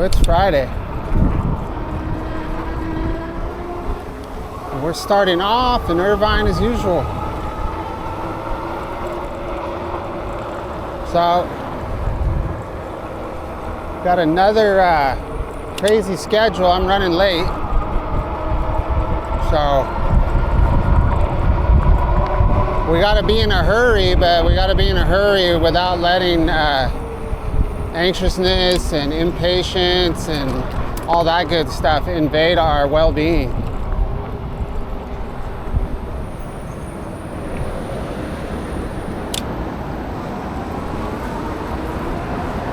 it's Friday. And we're starting off in Irvine as usual. So, got another crazy schedule. I'm running late. So, we got to be in a hurry, but we got to be in a hurry without letting anxiousness and impatience and all that good stuff invade our well-being.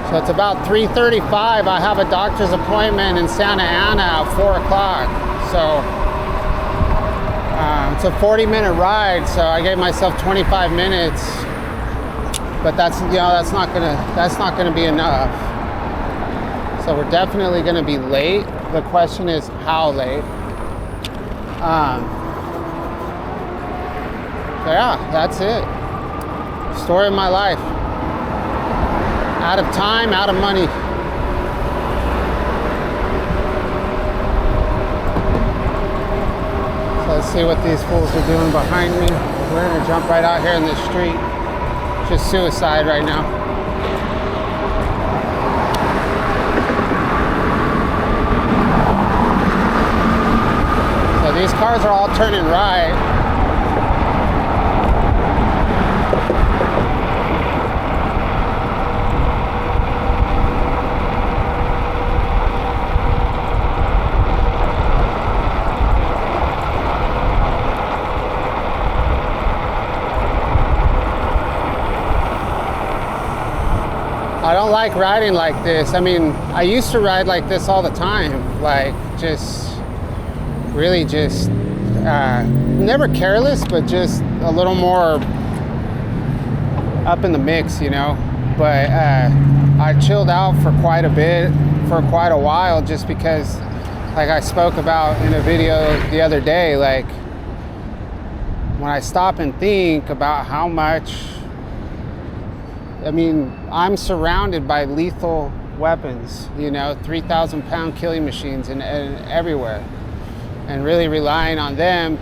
So it's about 3:35. I have a doctor's appointment in Santa Ana at 4 o'clock. So it's a 40-minute ride. So I gave myself 25 minutes. But that's not gonna be enough. So we're definitely gonna be late. The question is how late. So yeah, that's it. Story of my life. Out of time, out of money. So let's see what these fools are doing behind me. We're gonna jump right out here in the street. Just suicide right now. So these cars are all turning right. I don't like riding like this. I mean, I used to ride like this all the time. Like, never careless, but just a little more up in the mix, you know? But I chilled out for quite a while, just because, like I spoke about in a video the other day, like, when I stop and think about how much, I mean, I'm surrounded by lethal weapons, you know, 3,000-pound killing machines and everywhere, and really relying on them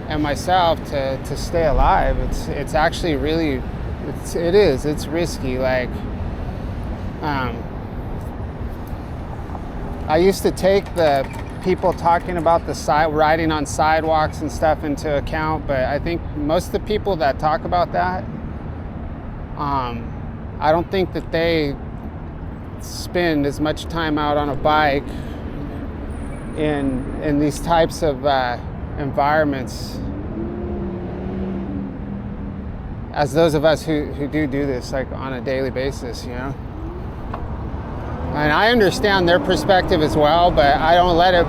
and myself to stay alive. It's actually really, it's risky. Like, I used to take the people talking about riding on sidewalks and stuff into account, but I think most of the people that talk about that, I don't think that they spend as much time out on a bike in these types of environments as those of us who do this like on a daily basis, you know. And I understand their perspective as well, but I don't let it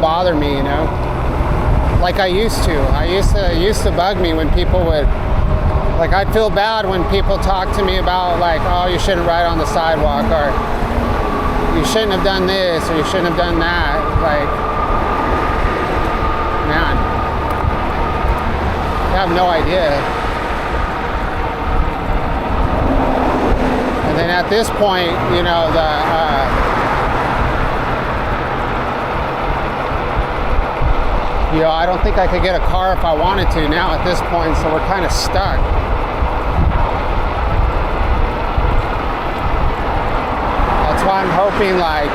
bother me, you know. Like I used to. It used to bug me when people would. Like, I'd feel bad when people talk to me about, like, oh, you shouldn't ride on the sidewalk, or you shouldn't have done this, or you shouldn't have done that. Like, man, you have no idea. And then at this point, you know, I don't think I could get a car if I wanted to now at this point, so we're kind of stuck. That's why I'm hoping, like,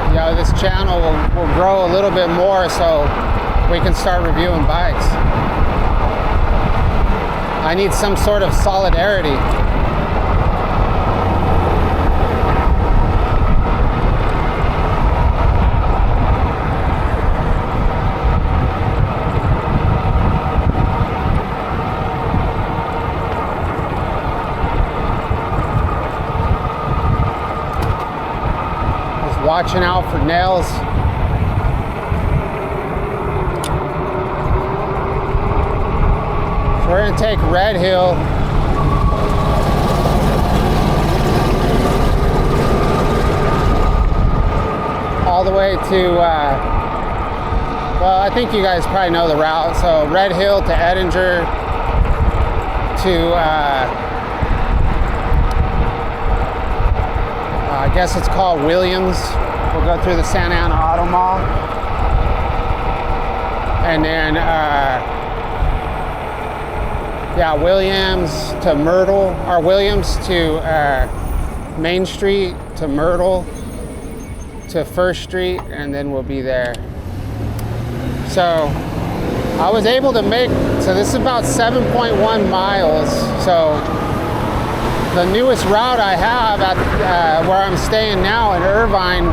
you know, this channel will grow a little bit more so we can start reviewing bikes. I need some sort of solidarity. Watching out for nails. So we're gonna take Red Hill all the way to, well, I think you guys probably know the route. So Red Hill to Edinger to guess it's called Williams. We'll go through the Santa Ana Auto Mall. And then, yeah, Williams to Myrtle, or Williams to Main Street to Myrtle to First Street, and then we'll be there. So I was able to make, so this is about 7.1 miles. So the newest route I have at where I'm staying now in Irvine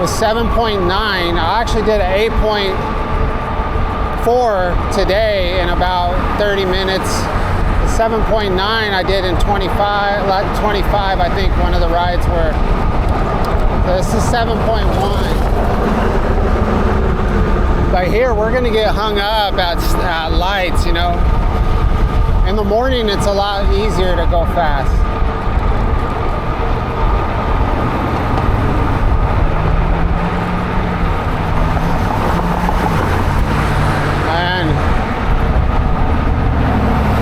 was 7.9. I actually did an 8.4 today in about 30 minutes. The 7.9 I did in 25, I think one of the rides were. So this is 7.1. But here we're gonna get hung up at lights, you know. In the morning it's a lot easier to go fast. And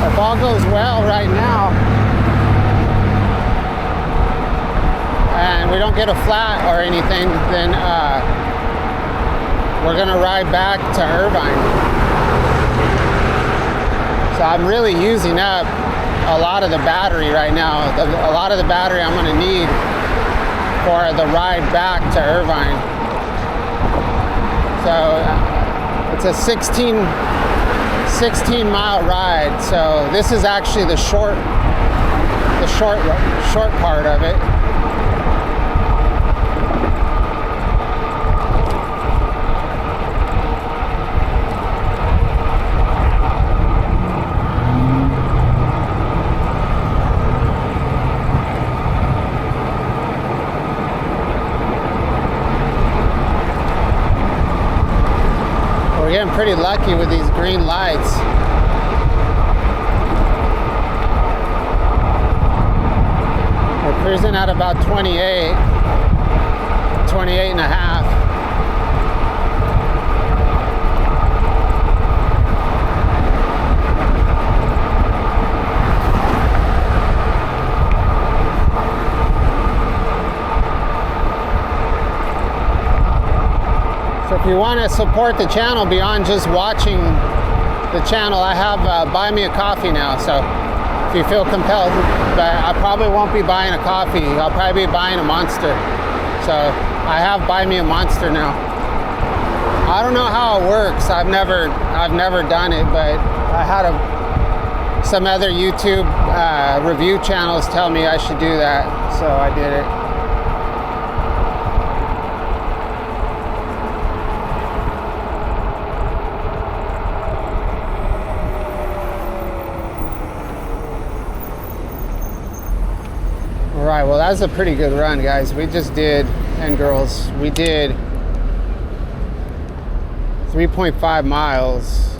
if all goes well right now, and we don't get a flat or anything, then we're gonna ride back to Irvine. So I'm really using up a lot of the battery right now. A lot of the battery I'm gonna need for the ride back to Irvine. So it's a 16 mile ride. So this is actually the short part of it. We're getting pretty lucky with these green lights. We're cruising at about 28 and a half. So if you want to support the channel beyond just watching the channel, I have Buy Me a Coffee now. So if you feel compelled, but I probably won't be buying a coffee. I'll probably be buying a Monster. So I have Buy Me a Monster now. I don't know how it works. I've never done it, but I had some other YouTube review channels tell me I should do that, so I did it. All right, well, that was a pretty good run, guys. We just did, and girls, we did 3.5 miles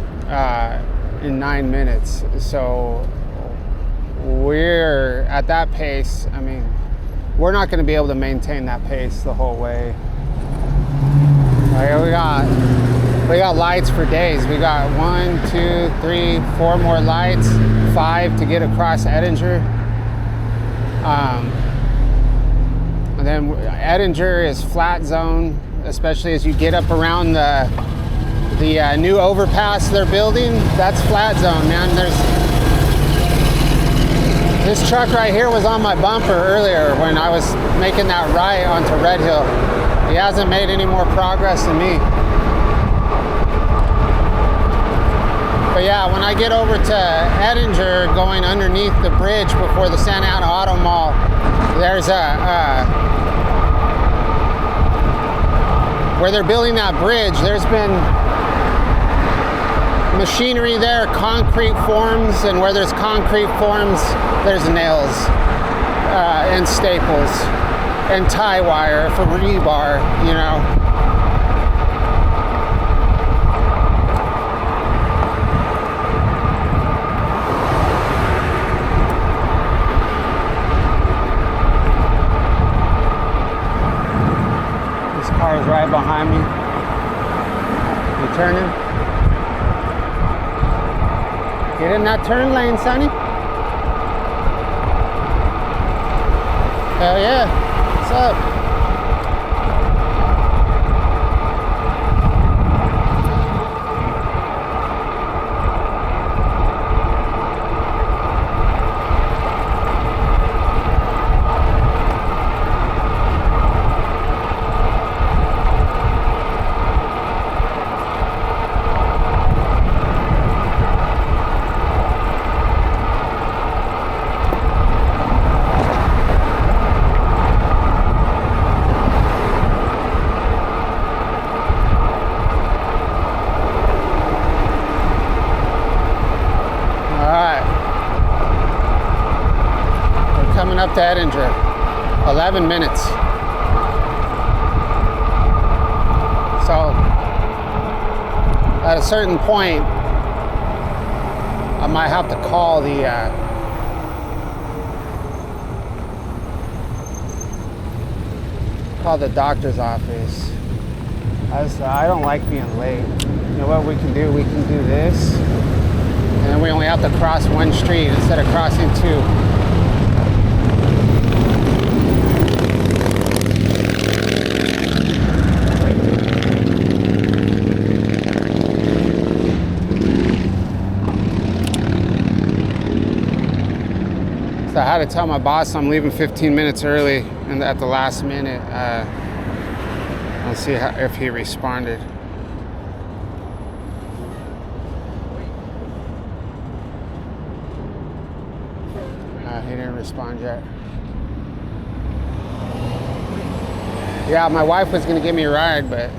in 9 minutes. So we're at that pace. I mean, we're not going to be able to maintain that pace the whole way. All right, we got lights for days. We got 1, 2, 3, 4 more lights, 5 to get across Edinger. And then Edinger is flat zone, especially as you get up around the new overpass they're building. That's flat zone, man. This truck right here was on my bumper earlier when I was making that right onto Red Hill. He hasn't made any more progress than me. But yeah, when I get over to Edinger, going underneath the bridge before the Santa Ana Auto Mall, there's where they're building that bridge, there's been machinery there, concrete forms, and where there's concrete forms, there's nails and staples and tie wire for rebar, you know. Car's right behind me. You turning? Get in that turn lane, Sonny. Hell yeah. What's up? Up to Edinger, 11 minutes. So at a certain point, I might have to call the doctor's office. I don't like being late. You know what we can do? We can do this, and then we only have to cross one street instead of crossing two. So I had to tell my boss I'm leaving 15 minutes early, and at the last minute, I'll see if he responded. He didn't respond yet. Yeah, my wife was gonna give me a ride, but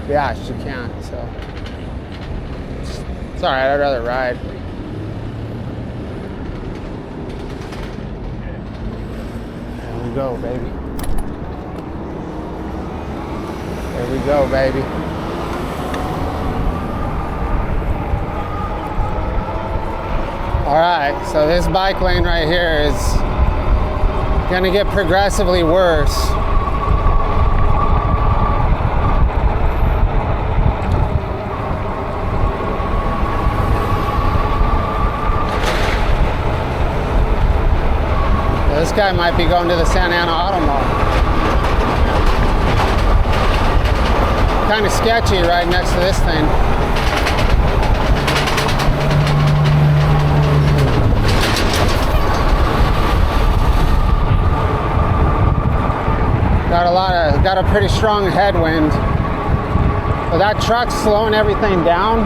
yeah, she can't, so. It's alright, I'd rather ride. There we go, baby. There we go, baby. Alright, so this bike lane right here is gonna get progressively worse. This guy might be going to the Santa Ana Auto Mall. Kind of sketchy right next to this thing. Got a pretty strong headwind. But that truck's slowing everything down.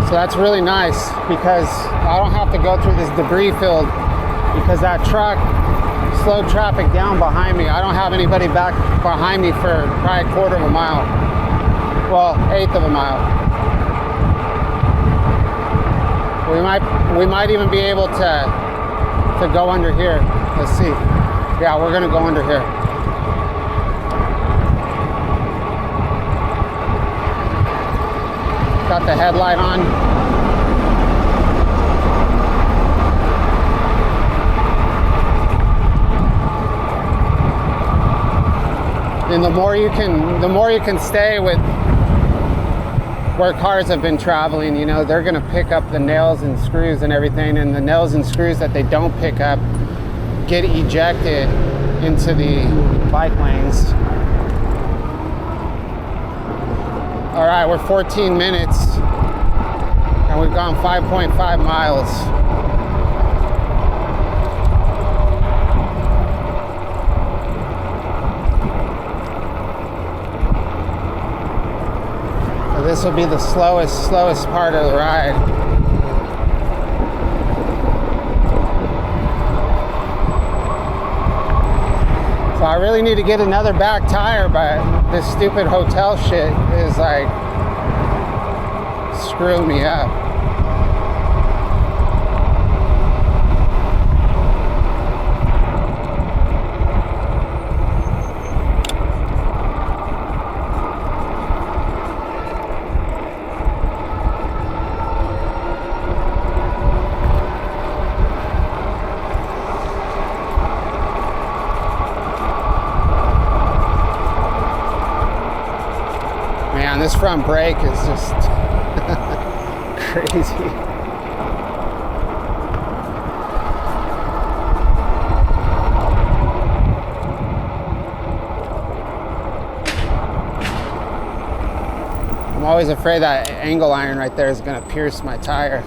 So that's really nice because I don't have to go through this debris field because that truck slowed traffic down behind me. I don't have anybody back behind me for probably a quarter of a mile. Well, eighth of a mile. We might even be able to go under here. Let's see. Yeah, we're gonna go under here. Got the headlight on. And the more you can stay with where cars have been traveling, you know, they're gonna pick up the nails and screws and everything, and the nails and screws that they don't pick up get ejected into the bike lanes. All right, we're 14 minutes and we've gone 5.5 miles. So this will be the slowest part of the ride. So I really need to get another back tire, but this stupid hotel shit is like screwing me up. Man, this front brake is just crazy. I'm always afraid that angle iron right there is gonna pierce my tire.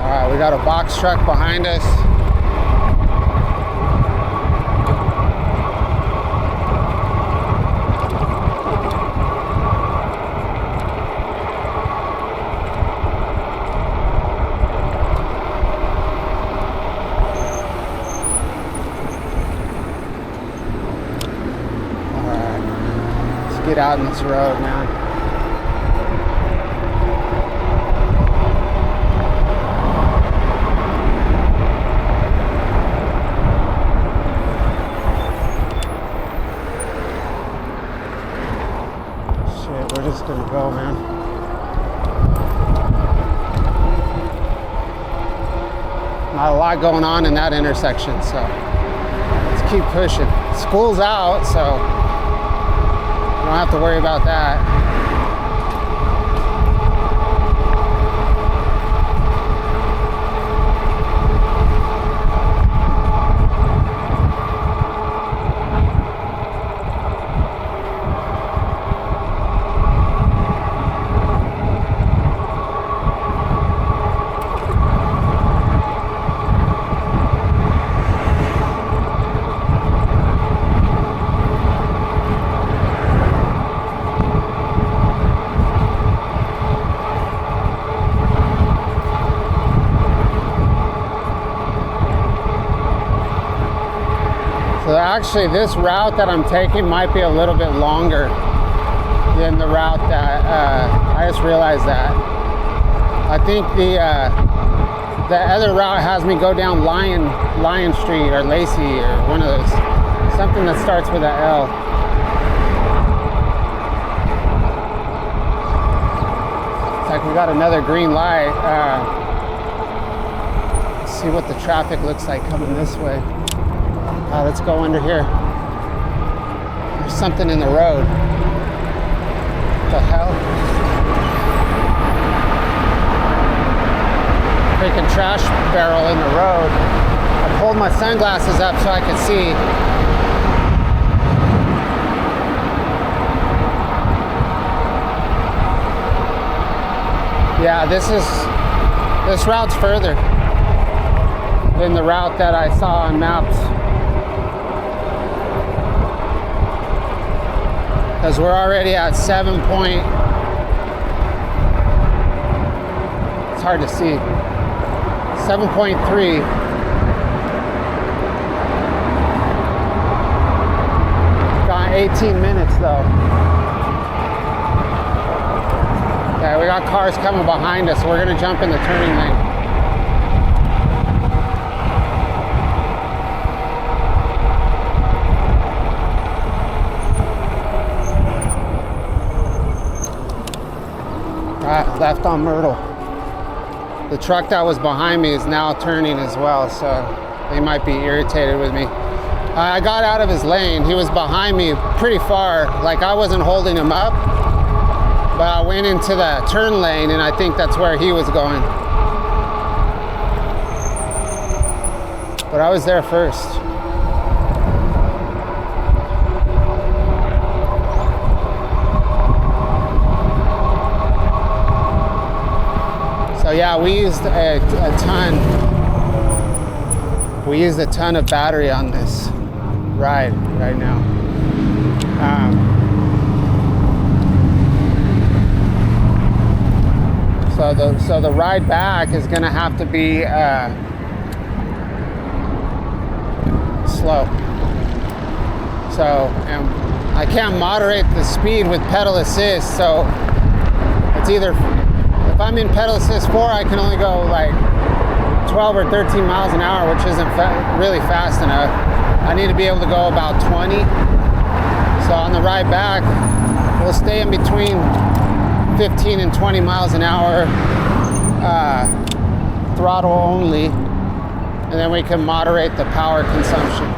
All right, we got a box truck behind us. Get out in this road, man. Shit, we're just gonna go, man. Not a lot going on in that intersection, so let's keep pushing. School's out, so don't have to worry about that. So actually this route that I'm taking might be a little bit longer than the route that, I just realized that. I think the other route has me go down Lion Street or Lacey or one of those, something that starts with an L. It's like we got another green light. Let's see what the traffic looks like coming this way. Let's go under here. There's something in the road. What the hell? Freaking trash barrel in the road. I pulled my sunglasses up so I could see. Yeah, this route's further than the route that I saw on maps. Because we're already at 7 point, it's hard to see, 7.3. Got 18 minutes though. Okay, we got cars coming behind us. We're gonna jump in the turning lane. Left on Myrtle. The truck that was behind me is now turning as well, so they might be irritated with me. I got out of his lane. He was behind me pretty far, like I wasn't holding him up, but I went into the turn lane and I think that's where he was going. But I was there first. So yeah, we used a ton of battery on this ride right now. So the ride back is gonna have to be slow. So, and I can't moderate the speed with pedal assist, so it's either, if I'm in pedal assist 4, I can only go like 12 or 13 miles an hour, which isn't really fast enough. I need to be able to go about 20. So on the ride back, we'll stay in between 15 and 20 miles an hour, throttle only, and then we can moderate the power consumption.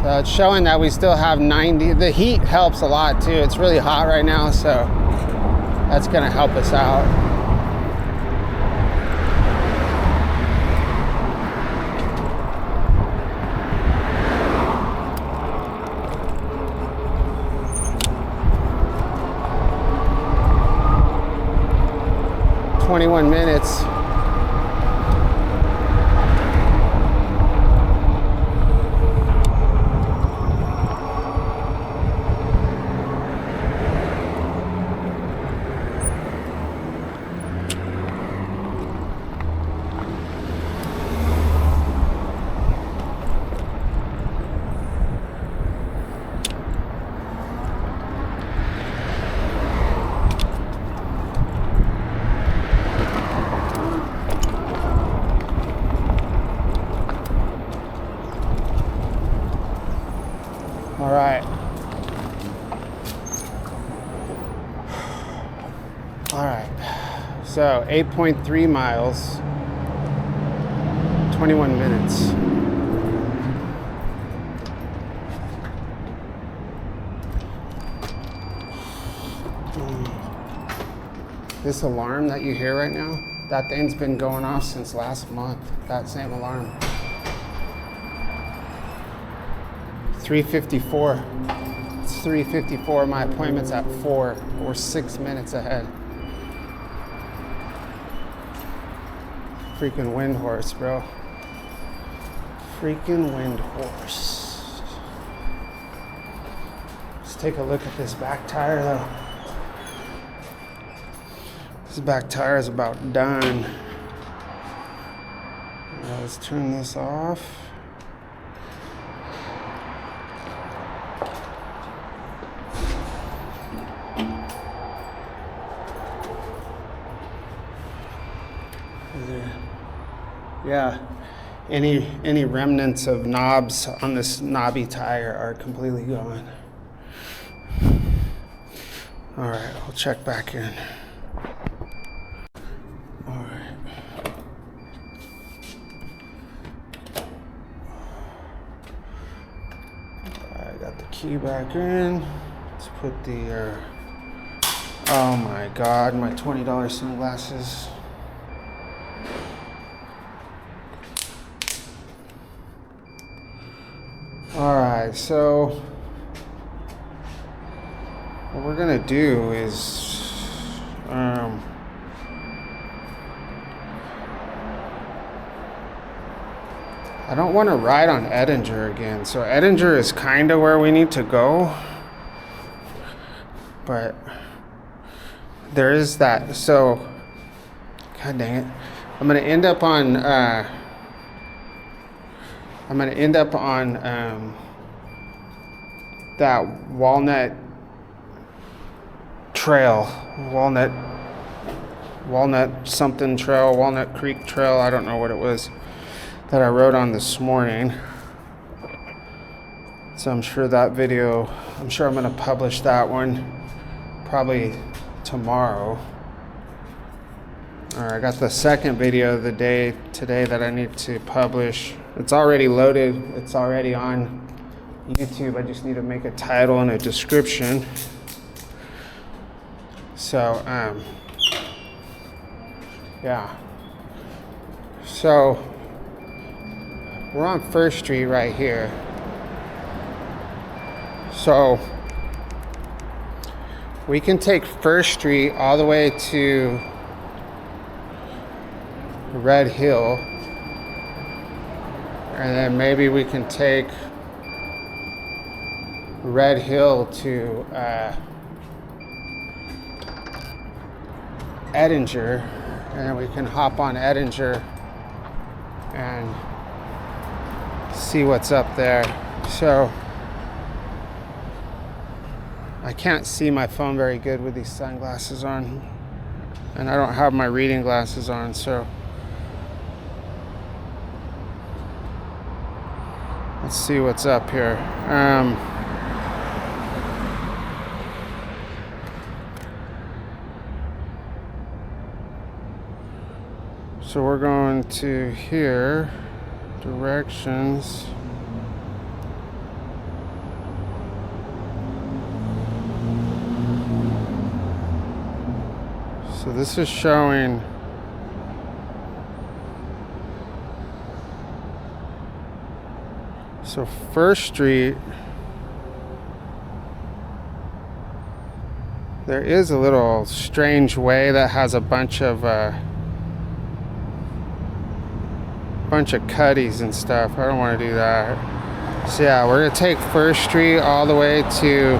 So it's showing that we still have 90. The heat helps a lot too. It's really hot right now, so That's gonna help us out. "21 minutes. All right. All right. So 8.3 miles, 21 minutes. This alarm that you hear right now, that thing's been going off since last month, that same alarm. 3:54. It's 3:54. My appointment's at 4. We're 6 minutes ahead. Freaking wind horse, bro. Freaking wind horse. Let's take a look at this back tire, though. This back tire is about done. Let's turn this off. Yeah, any remnants of knobs on this knobby tire are completely gone. All right, I'll check back in. All right. I got the key back in. Let's put the, oh my God, my $20 sunglasses. All right, so what we're gonna do is, I don't want to ride on Edinger again. So Edinger is kind of where we need to go, but there is that. So, God dang it, I'm gonna end up on. That Walnut Trail, Walnut something trail, Walnut Creek Trail, I don't know what it was that I rode on this morning. So I'm sure I'm gonna publish that one probably tomorrow. All right, I got the second video of the day today that I need to publish. It's already loaded. It's already on YouTube. I just need to make a title and a description. So, yeah. So, we're on First Street right here. So, we can take First Street all the way to Red Hill, and then maybe we can take Red Hill to Edinger, and then we can hop on Edinger and see what's up there. So I can't see my phone very good with these sunglasses on, and I don't have my reading glasses on, so let's see what's up here. So we're going to here, directions. this is showing so First Street, there is a little strange way that has a bunch of cutties and stuff. I don't want to do that. So yeah, we're gonna take First Street all the way to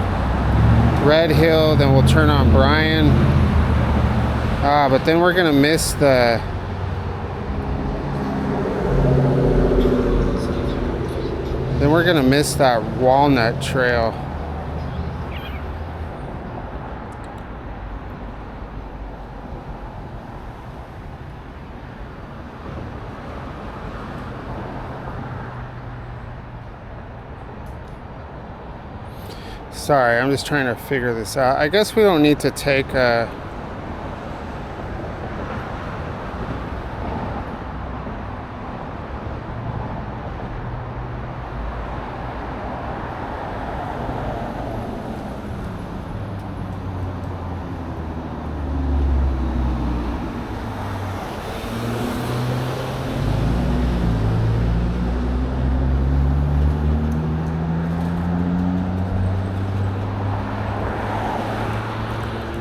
Red Hill, then we'll turn on Bryan. But then we're gonna miss the that Walnut Trail. Sorry, I'm just trying to figure this out. I guess we don't need to take a...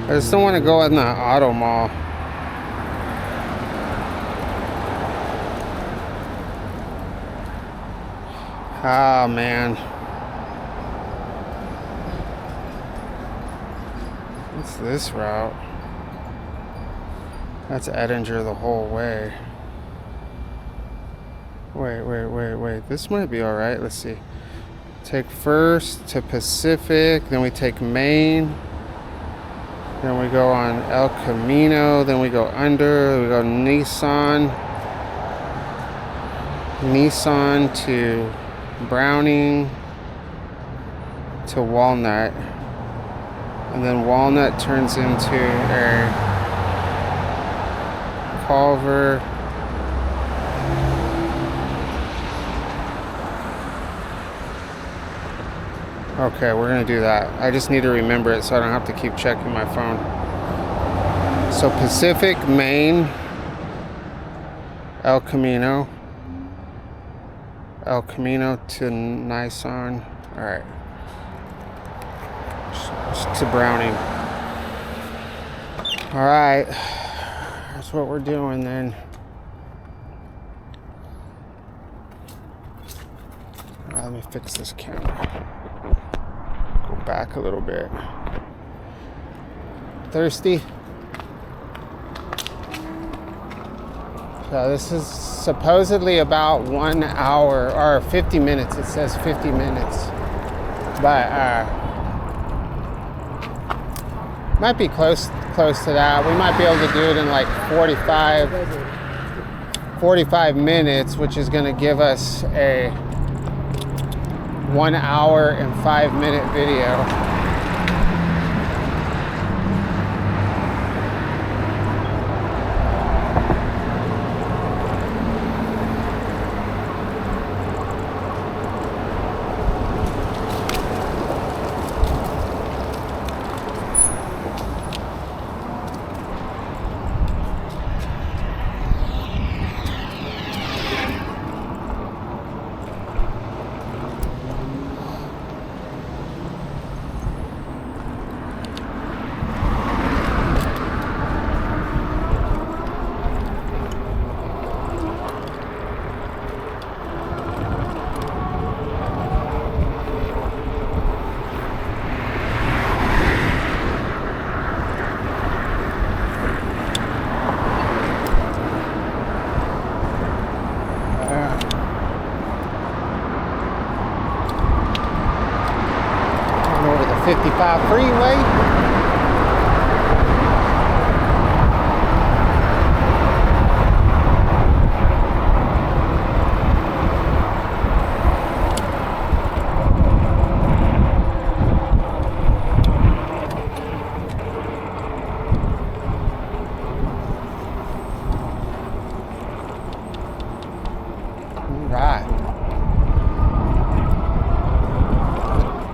I just don't want to go in the auto mall. Oh man. What's this route? That's Edinger the whole way. Wait. This might be alright. Let's see. Take First to Pacific, then we take Main. Then we go on El Camino, then we go under, we go Nissan to Browning to Walnut, and then Walnut turns into a Culver. Okay, we're gonna do that. I just need to remember it so I don't have to keep checking my phone. So Pacific, Main, El Camino to Nissan. All right, to Browning. All right, that's what we're doing then. All right, let me fix this camera. Back a little bit. Thirsty? So this is supposedly about 1 hour or 50 minutes. It says 50 minutes, but might be close to that. We might be able to do it in like 45 minutes, which is going to give us a 1 hour and 5 minute video. Over the 55 freeway.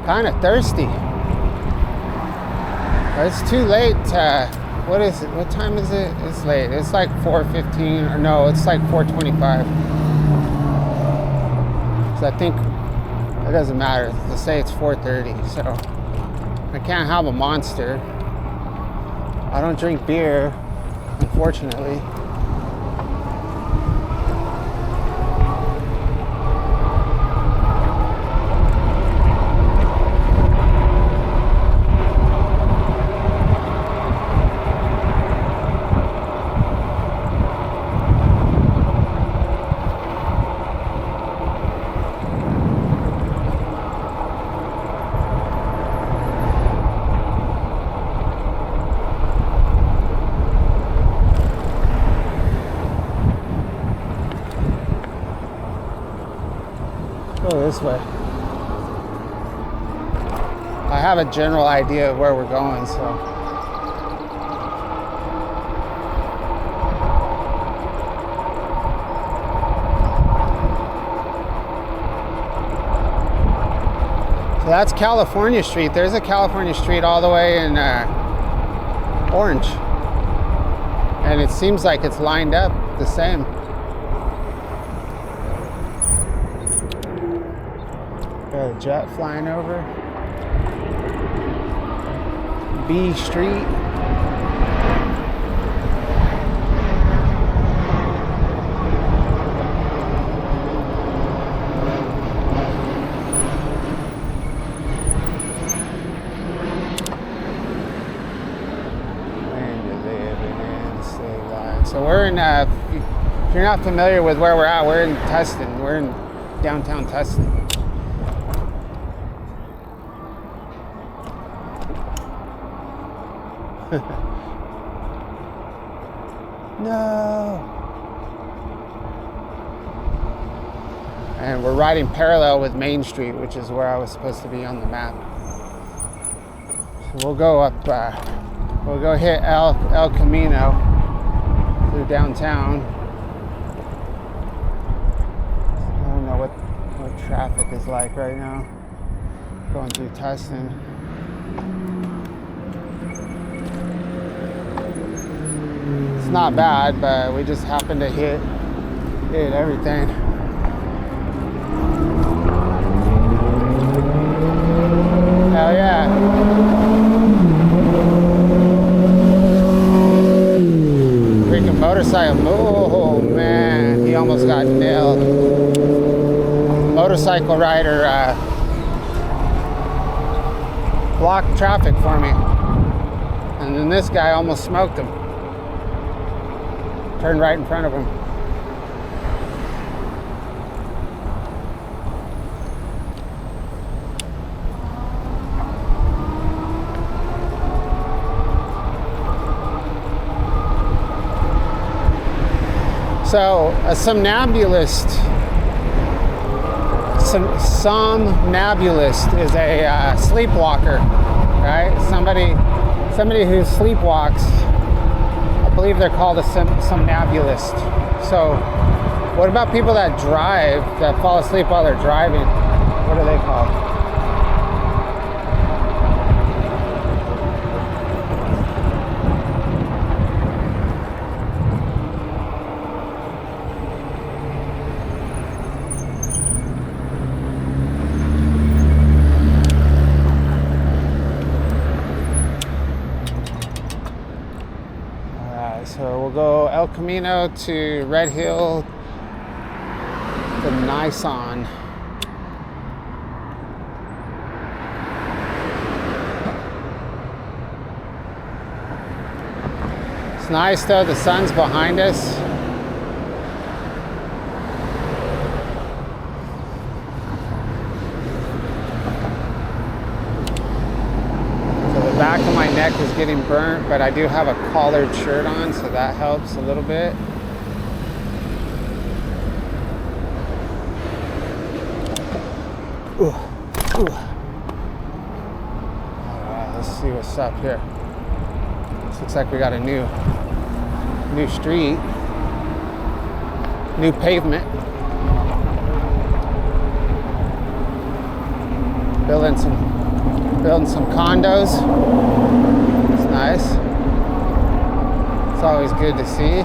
Kind of thirsty. It's too late to What is it? What time is it? It's late. It's like 4:15, or no, it's like 4:25. So I think it doesn't matter. Let's say it's 4:30. So I can't have a Monster. I don't drink beer, unfortunately. Go this way. I have a general idea of where we're going, so. So that's California Street. There's a California Street all the way in Orange. And it seems like it's lined up the same. Got a jet flying over. B Street. So we're in, if you're not familiar with where we're at, we're in Tustin. We're in downtown Tustin. No. And we're riding parallel with Main Street, which is where I was supposed to be on the map. So we'll go up, we'll go hit El Camino through downtown. I don't know what traffic is like right now. Going through Tustin. It's not bad, but we just happened to hit everything. Hell yeah. Freaking motorcycle. Oh man, he almost got nailed. Motorcycle rider blocked traffic for me. And then this guy almost smoked him. Turned right in front of him. So a somnambulist is a sleepwalker, right? Somebody who sleepwalks. I believe they're called a somnambulist. So what about people that drive, that fall asleep while they're driving? What are they called? So we'll go El Camino to Red Hill, the Nissan. It's nice though, the sun's behind us. The back of my neck is getting burnt, but I do have a collared shirt on, so that helps a little bit. Ooh. Alright, let's see what's up here. This looks like we got a new street, new pavement. Building some condos. It's nice. always good to see.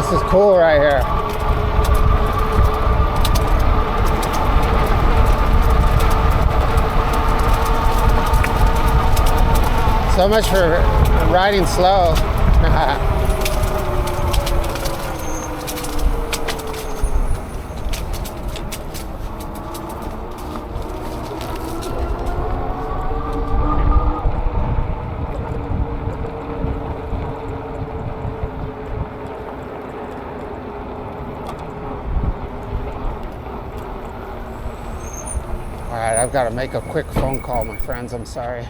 This is cool right here. So much for riding slow. All right, I've got to make a quick phone call, my friends. I'm sorry.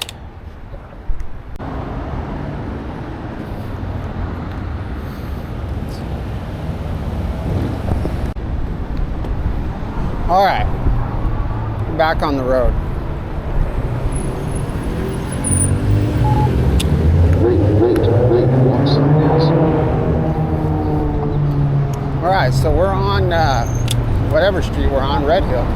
All right, back on the road. All right, so we're on whatever street we're on, Red Hill.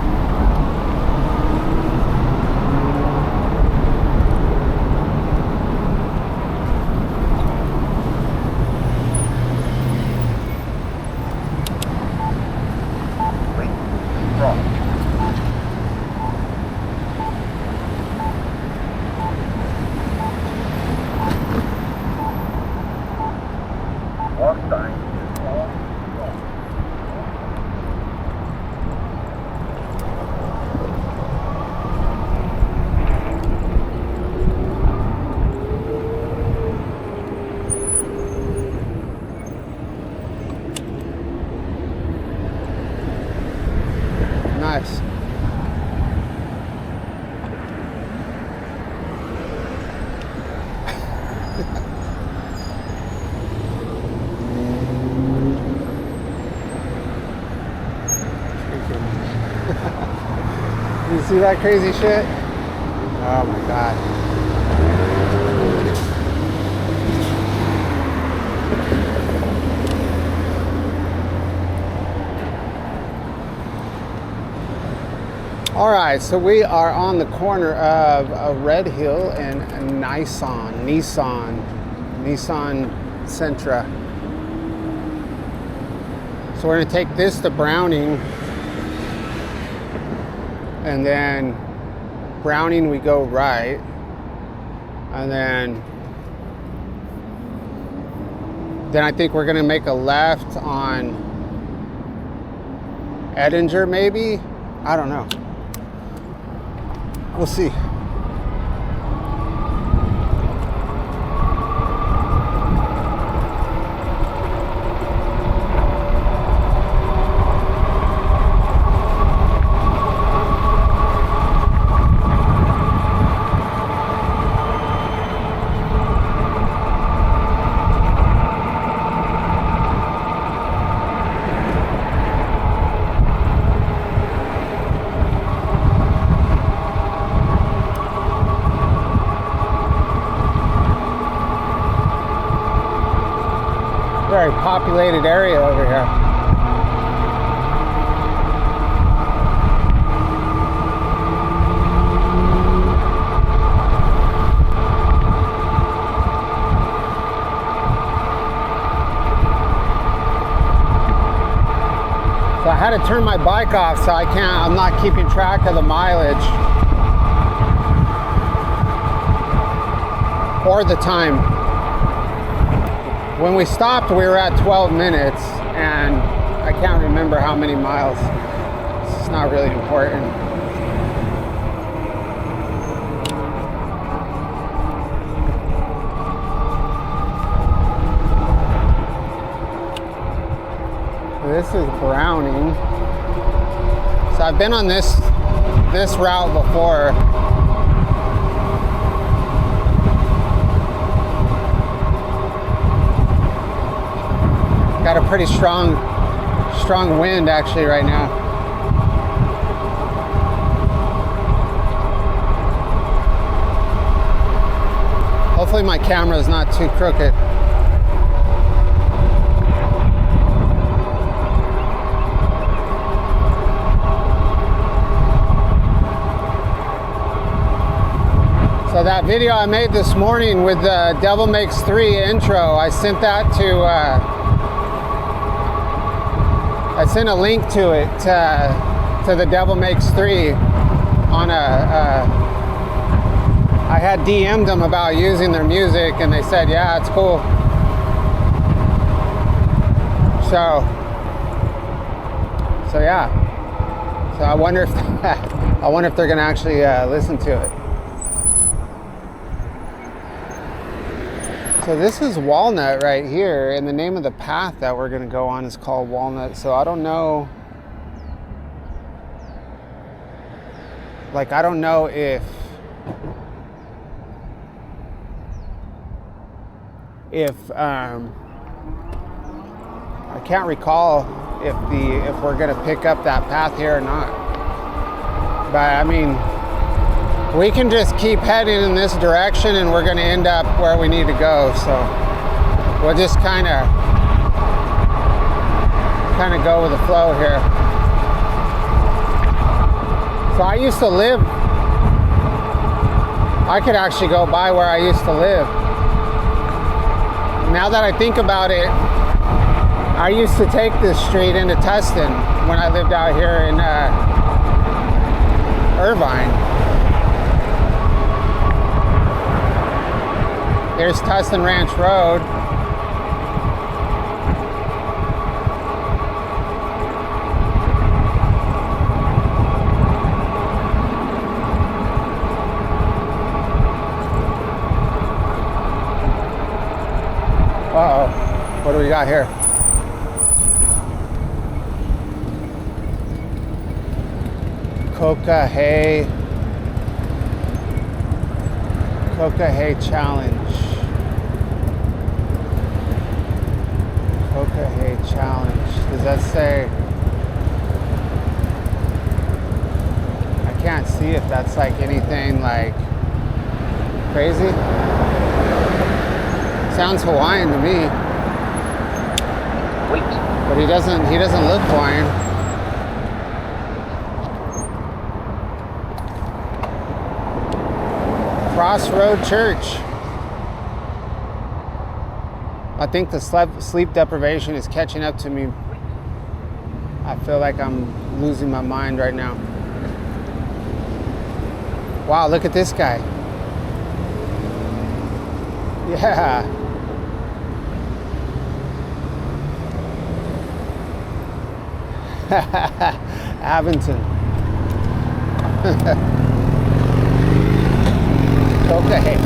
Nice. You see that crazy shit? Oh my God. All right, so we are on the corner of Red Hill and Nissan Sentra. So we're gonna take this to Browning, and then Browning we go right, and then I think we're gonna make a left on Edinger maybe? I don't know. We'll see. Very populated area over here. So I had to turn my bike off, so I'm not keeping track of the mileage or the time. When we stopped, we were at 12 minutes, and I can't remember how many miles. It's not really important. This is Browning. So I've been on this this route before. Got a pretty strong wind actually right now. Hopefully my camera is not too crooked. So that video I made this morning with the Devil Makes 3 intro, I sent that to, I sent a link to it, to the Devil Makes 3 on I had DM'd them about using their music and they said, yeah, it's cool. So yeah. So I wonder if they're gonna actually listen to it. So this is Walnut right here, and the name of the path that we're gonna go on is called Walnut. So I don't know, like I don't know if I can't recall if we're gonna pick up that path here or not. But I mean, we can just keep heading in this direction and we're going to end up where we need to go. So we'll just kind of go with the flow here. So I used to live, I could actually go by where I used to live. Now that I think about it, I used to take this street into Tustin when I lived out here in Irvine. Here's Tustin Ranch Road. Uh-oh, what do we got here? Coca Hay Challenge. Coca Hay Challenge. Does that say? I can't see if that's like anything like crazy. Sounds Hawaiian to me. Wait. But he doesn't look Hawaiian. Crossroad Church. I think the sleep deprivation is catching up to me. I feel like I'm losing my mind right now. Wow, look at this guy. Yeah. Abington. Okay.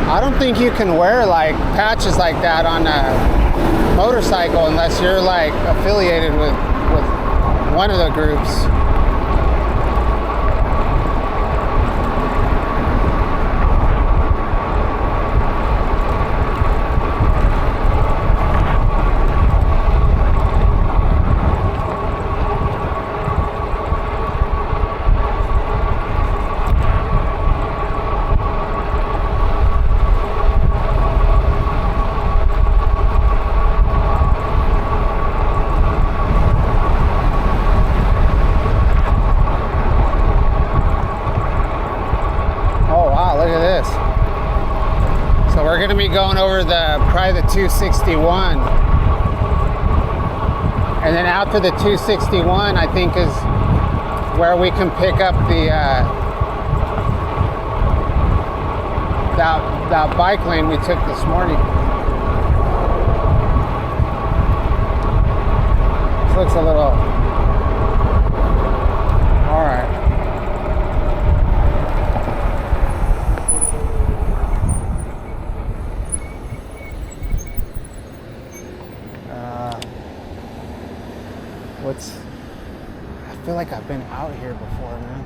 I don't think you can wear like patches like that on a motorcycle unless you're like affiliated with one of the groups. Going over probably the 261, and then after the 261 I think is where we can pick up the that bike lane we took this morning. This looks a little all right. like I've been out here before, man.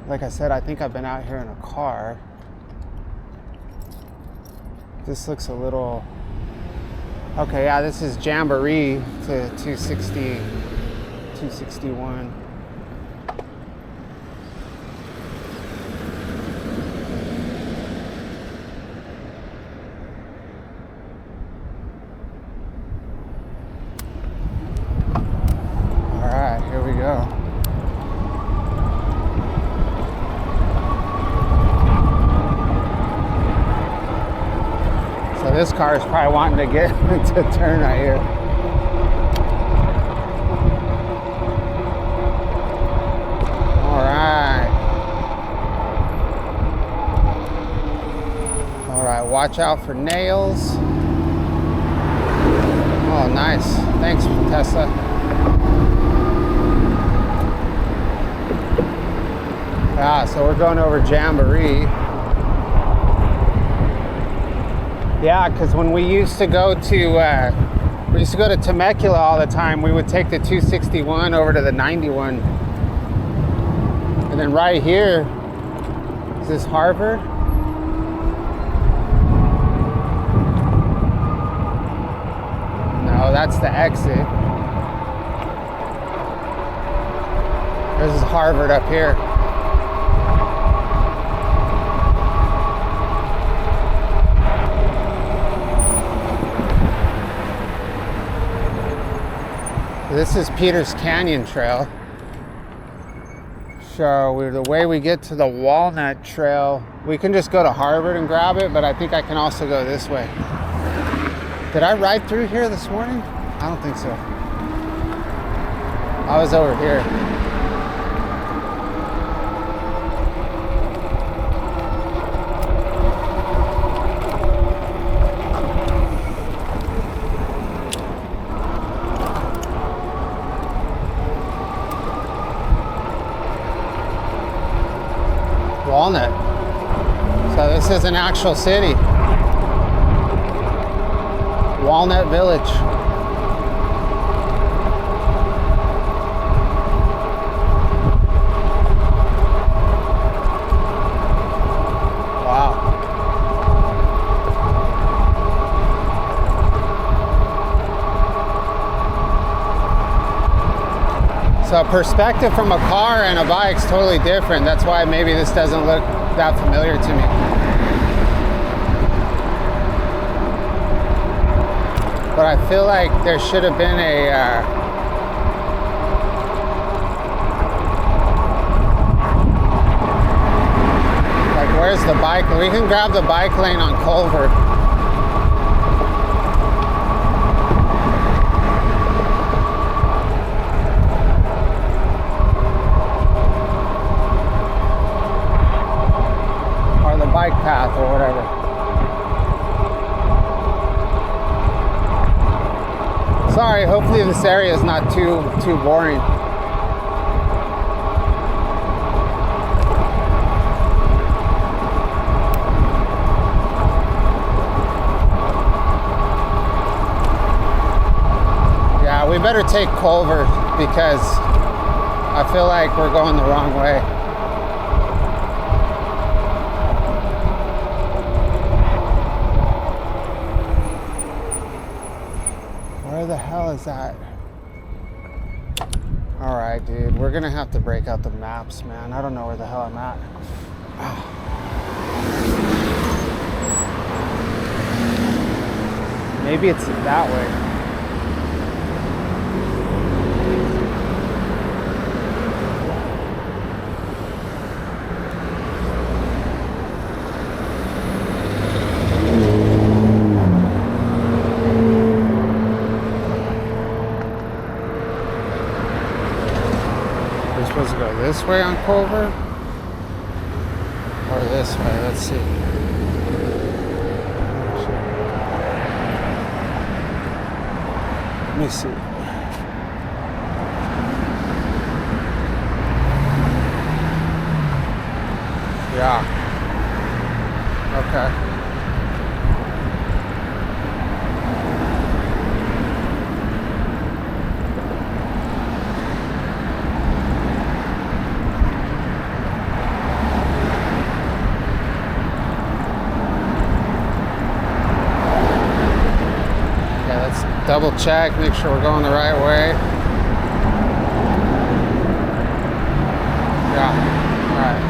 Like I said, I think I've been out here in a car. This looks a little... Okay, yeah, this is Jamboree to 261. All right, here we go. So this car is probably wanting to get to turn right here. All right. All right, watch out for nails. Oh, nice. Thanks, Tesla. Yeah, so we're going over Jamboree. Yeah, because when we used to go to Temecula all the time, we would take the 261 over to the 91. And then right here, is this Harvard? No, that's the exit. This is Harvard up here. This is Peters Canyon Trail. So the way we get to the Walnut Trail, we can just go to Harvard and grab it, but I think I can also go this way. Did I ride through here this morning? I don't think so. I was over here. Walnut. So this is an actual city. Walnut Village. Wow. So perspective from a car and a bike is totally different. That's why maybe this doesn't look that familiar to me. But I feel like there should have been a like, where's the bike? We can grab the bike lane on Culver. Bike path or whatever. Sorry, hopefully this area is not too boring. Yeah, we better take Culver because I feel like we're going the wrong way. Where the hell is that? All right, dude, we're gonna have to break out the maps, man. I don't know where the hell I'm at. Maybe it's that way. Supposed to go this way on Culver or this way? Let's see. Let me see. Yeah. Okay. double check, make sure we're going the right way. Yeah, all right.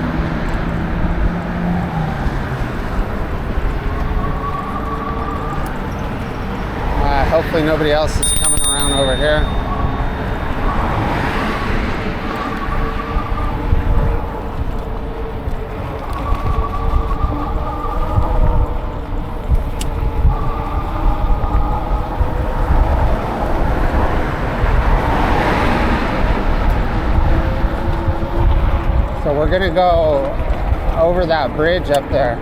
Hopefully nobody else is coming around over here. So we're gonna go over that bridge up there.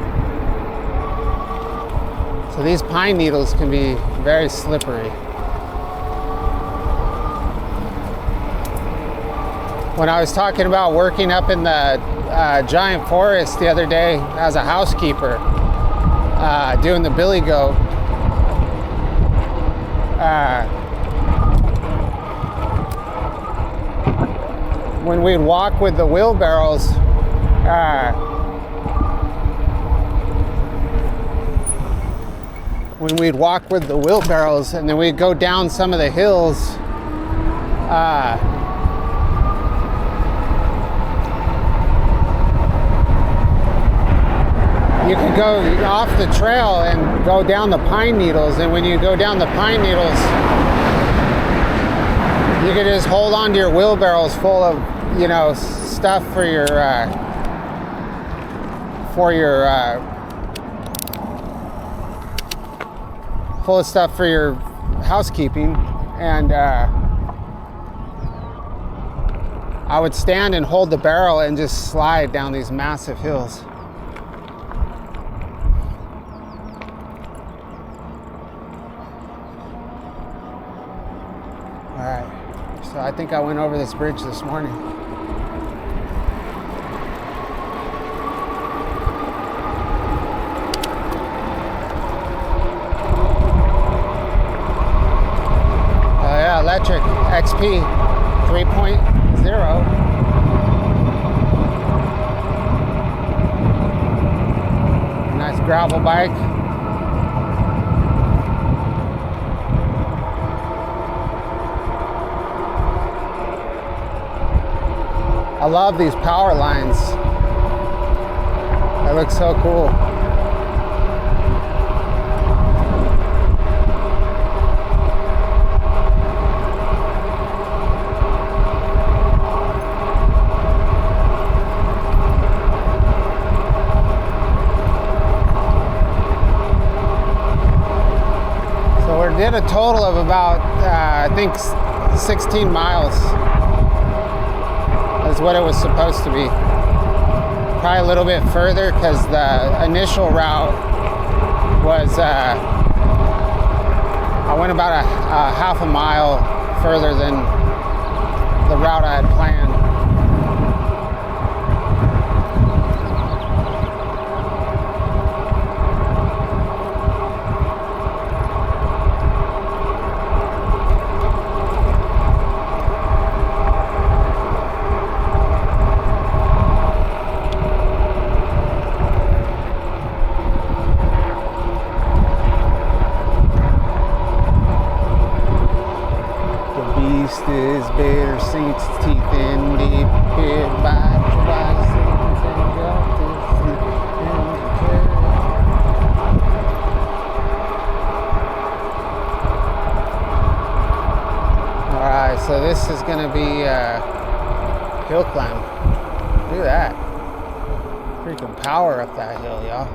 So these pine needles can be very slippery. When I was talking about working up in the giant forest the other day as a housekeeper, doing the billy goat, when we'd walk with the wheelbarrows, and then we'd go down some of the hills, you could go off the trail and go down the pine needles, and when you go down the pine needles, you could just hold on to your wheelbarrows full of, you know, stuff for your full of stuff for your housekeeping. And I would stand and hold the barrel and just slide down these massive hills. All right, so I think I went over this bridge this morning. Electric XP 3.0. Nice gravel bike. I love these power lines. That looks so cool. Did a total of about, I think 16 miles is what it was supposed to be. Probably a little bit further because the initial route was, I went about a half a mile further than the route I had planned. Is bitter, sinks teeth in deep, here by tricycles and Alright, so this is going to be hill climb. Look at that. Freaking power up that hill, y'all.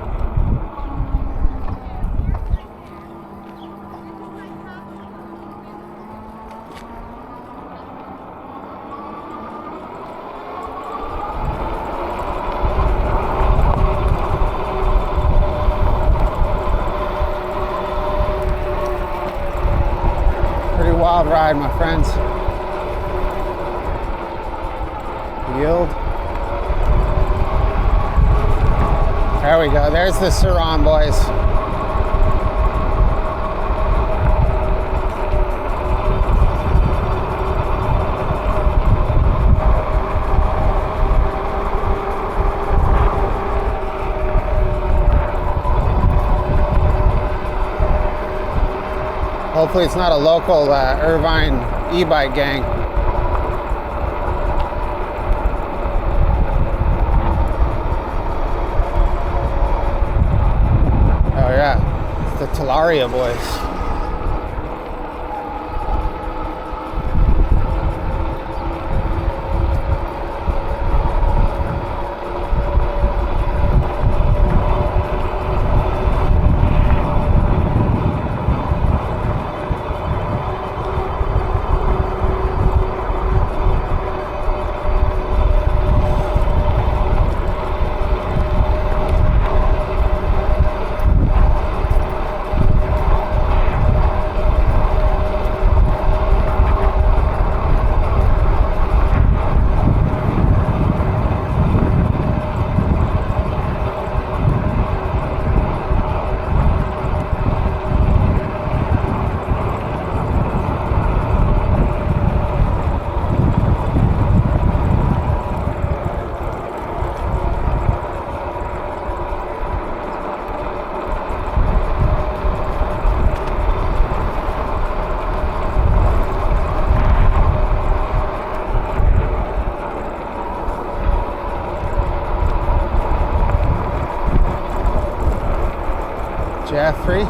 Wild ride, my friends. Yield. There we go. There's the Saran, boys. Hopefully it's not a local Irvine e-bike gang. Oh yeah, it's the Talaria boys. Jeffrey.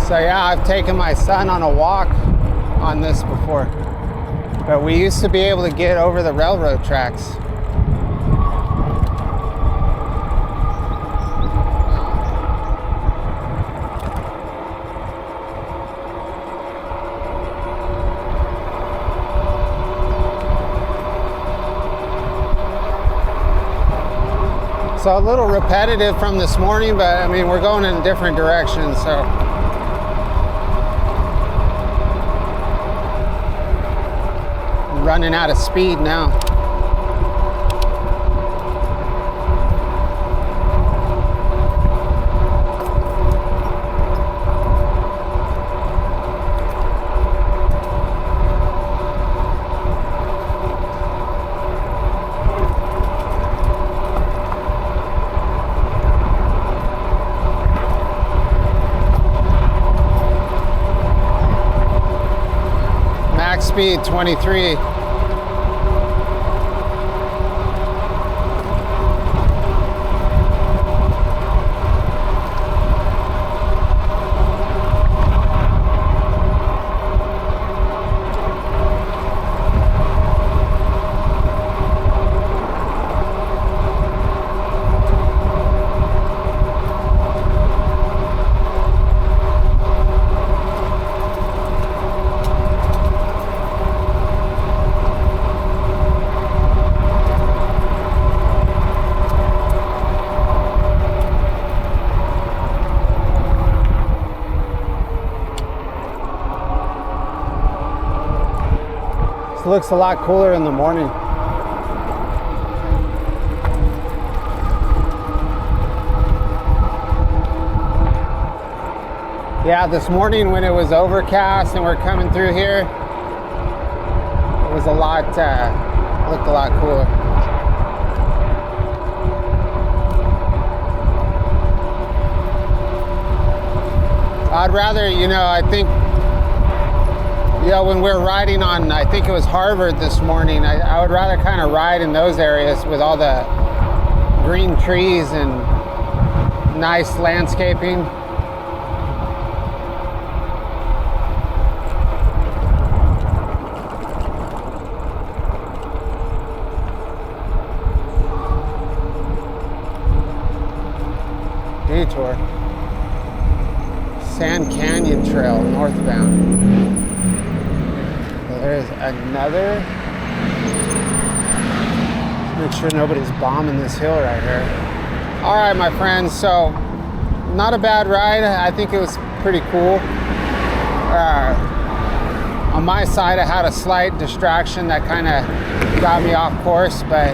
So yeah, I've taken my son on a walk on this before, but we used to be able to get over the railroad tracks. So a little repetitive from this morning, but I mean, we're going in different directions, so. I'm running out of speed now. Speed 23. Looks a lot cooler in the morning. Yeah, this morning when it was overcast and we're coming through here, it was a lot, looked a lot cooler. I'd rather, you know, I think, you know, when we're riding on, I think it was Harvard this morning, I would rather kind of ride in those areas with all the green trees and nice landscaping. Detour. Sand Canyon Trail, northbound. There's another. Make sure nobody's bombing this hill right here. All right, my friends, so not a bad ride. I think it was pretty cool. On my side, I had a slight distraction that kind of got me off course, but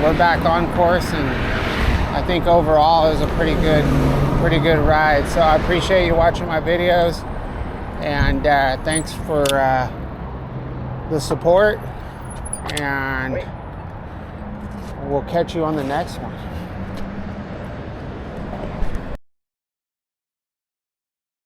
we're back on course, and I think overall it was a pretty good ride. So I appreciate you watching my videos, and thanks for the support, and we'll catch you on the next one.